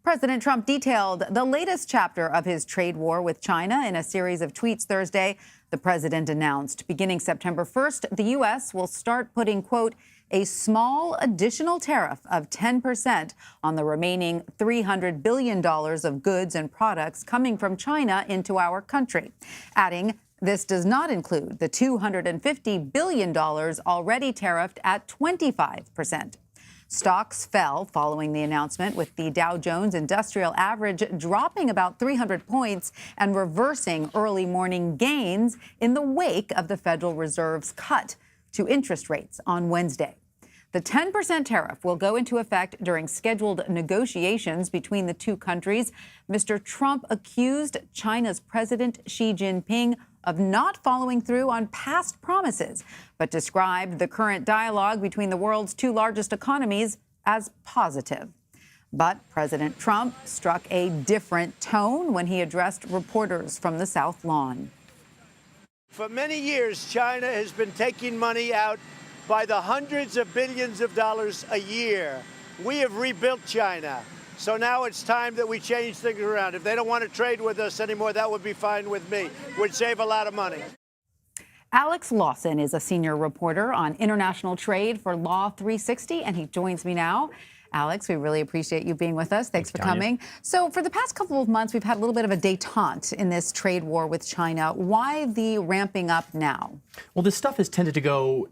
President Trump detailed the latest chapter of his trade war with China in a series of tweets Thursday. The president announced beginning September 1st, the U.S. will start putting, quote, a small additional tariff of 10% on the remaining $300 billion of goods and products coming from China into our country, adding this does not include the $250 billion already tariffed at 25%. Stocks fell following the announcement, with the Dow Jones Industrial Average dropping about 300 points and reversing early morning gains in the wake of the Federal Reserve's cut to interest rates on Wednesday. The 10% tariff will go into effect during scheduled negotiations between the two countries. Mr. Trump accused China's President Xi Jinping of not following through on past promises, but described the current dialogue between the world's two largest economies as positive. But President Trump struck a different tone when he addressed reporters from the South Lawn. For many years, China has been taking money out by the hundreds of billions of dollars a year. We have rebuilt China. So now it's time that we change things around. If they don't want to trade with us anymore, that would be fine with me. Would save a lot of money. Alex Lawson is a senior reporter on international trade for Law 360, and he joins me now. Alex, we really appreciate you being with us. Thanks for coming. So for the past couple of months, we've had a little bit of a détente in this trade war with China. Why the ramping up now? Well, this stuff has tended to go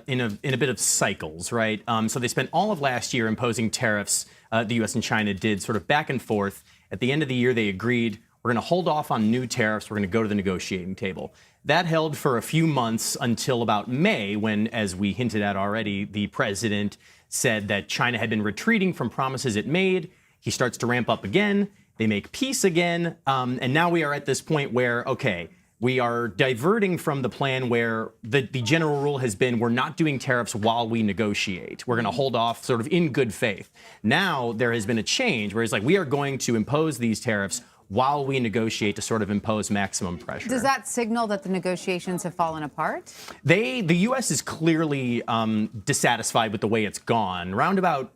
in a bit of cycles, right? So they spent all of last year imposing tariffs. The U.S. and China did sort of back and forth. At the end of the year, they agreed, we're going to hold off on new tariffs. We're going to go to the negotiating table. That held for a few months until about May, when, as we hinted at already, the president said that China had been retreating from promises it made. He starts to ramp up again. They make peace again. And now we are at this point where, okay, we are diverting from the plan where the general rule has been we're not doing tariffs while we negotiate. We're going to hold off sort of in good faith. Now there has been a change where it's like we are going to impose these tariffs while we negotiate to sort of impose maximum pressure. Does that signal that the negotiations have fallen apart? The U.S. is clearly dissatisfied with the way it's gone. Around about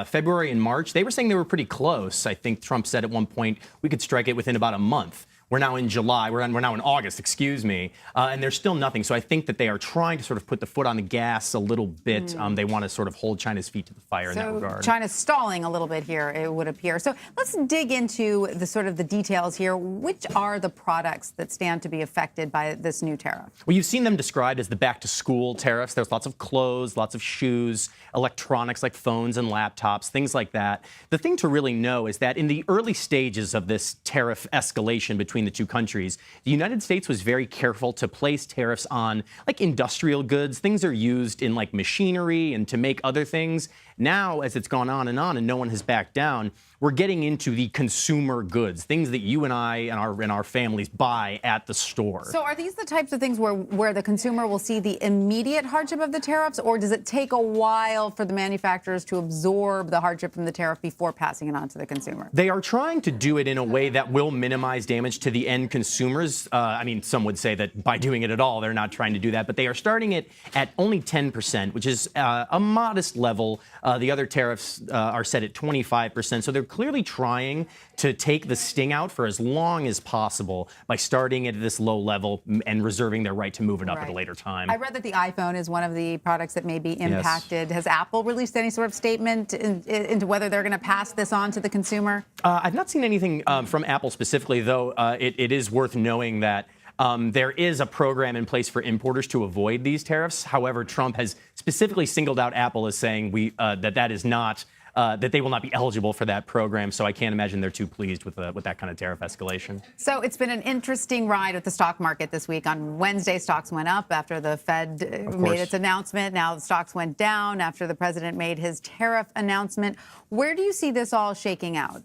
February and March, they were saying they were pretty close. I think Trump said at one point we could strike it within about a month. We're now in July. We're now in August, excuse me, and there's still nothing. So I think that they are trying to sort of put the foot on the gas a little bit. They want to sort of hold China's feet to the fire in that regard. China's stalling a little bit here, it would appear. So let's dig into the sort of the details here. Which are the products that stand to be affected by this new tariff? Well, you've seen them described as the back-to-school tariffs. There's lots of clothes, lots of shoes, electronics like phones and laptops, things like that. The thing to really know is that in the early stages of this tariff escalation between the two countries, the United States was very careful to place tariffs on like industrial goods. Things are used in like machinery and to make other things. Now, as it's gone on and no one has backed down, we're getting into the consumer goods, things that you and I and our families buy at the store. So are these the types of things where the consumer will see the immediate hardship of the tariffs, or does it take a while for the manufacturers to absorb the hardship from the tariff before passing it on to the consumer? They are trying to do it in a way that will minimize damage to the end consumers. I mean, some would say that by doing it at all, they're not trying to do that, but they are starting it at only 10%, which is a modest level. The other tariffs are set at 25%, so they're clearly trying to take the sting out for as long as possible by starting at this low level and reserving their right to move it up at a later time. I read that the iPhone is one of the products that may be impacted. Yes. Has Apple released any sort of statement into whether they're going to pass this on to the consumer? I've not seen anything from Apple specifically, though. It is worth knowing that there is a program in place for importers to avoid these tariffs. However, Trump has specifically singled out Apple as saying that is not that they will not be eligible for that program. So I can't imagine they're too pleased with that kind of tariff escalation. So it's been an interesting ride with the stock market this week. On Wednesday, stocks went up after the Fed made its announcement. Now the stocks went down after the president made his tariff announcement. Where do you see this all shaking out?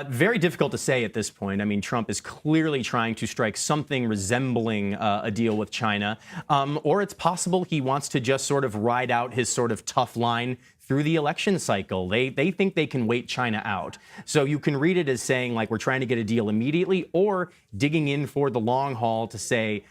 Very difficult to say at this point. I mean, Trump is clearly trying to strike something resembling a deal with China, or it's possible he wants to just sort of ride out his sort of tough line through the election cycle. They think they can wait China out. So you can read it as saying, like, we're trying to get a deal immediately, or digging in for the long haul to say,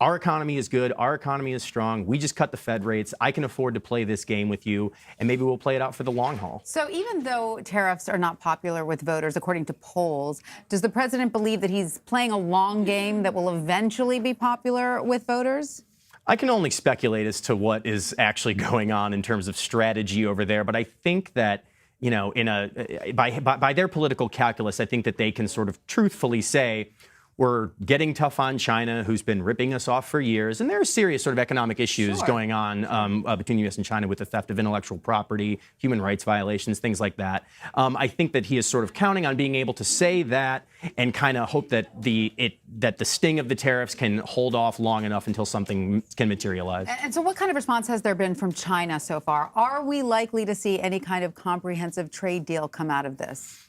our economy is good. Our economy is strong. We just cut the Fed rates. I can afford to play this game with you, and maybe we'll play it out for the long haul. So even though tariffs are not popular with voters, according to polls, does the president believe that he's playing a long game that will eventually be popular with voters? I can only speculate as to what is actually going on in terms of strategy over there, but I think that, you know, by their political calculus, I think that they can sort of truthfully say, we're getting tough on China, who's been ripping us off for years. And there are serious sort of economic issues going on between the U.S. and China with the theft of intellectual property, human rights violations, things like that. I think that he is sort of counting on being able to say that and kind of hope that the sting of the tariffs can hold off long enough until something can materialize. And so what kind of response has there been from China so far? Are we likely to see any kind of comprehensive trade deal come out of this?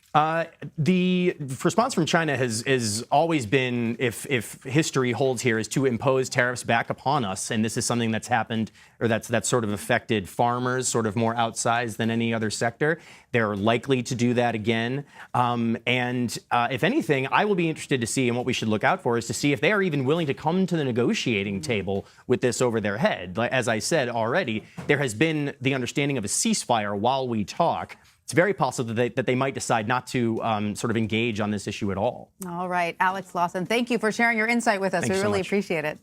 The response from China has always been, if history holds here, is to impose tariffs back upon us. And this is something that's happened, or that's sort of affected farmers sort of more outsized than any other sector. They're likely to do that again. If anything, I will be interested to see, and what we should look out for is to see if they are even willing to come to the negotiating table with this over their head. As I said already, there has been the understanding of a ceasefire while we talk. It's very possible that they might decide not to sort of engage on this issue at all. All right. Alex Lawson, thank you for sharing your insight with us. Thanks we so really much. appreciate it.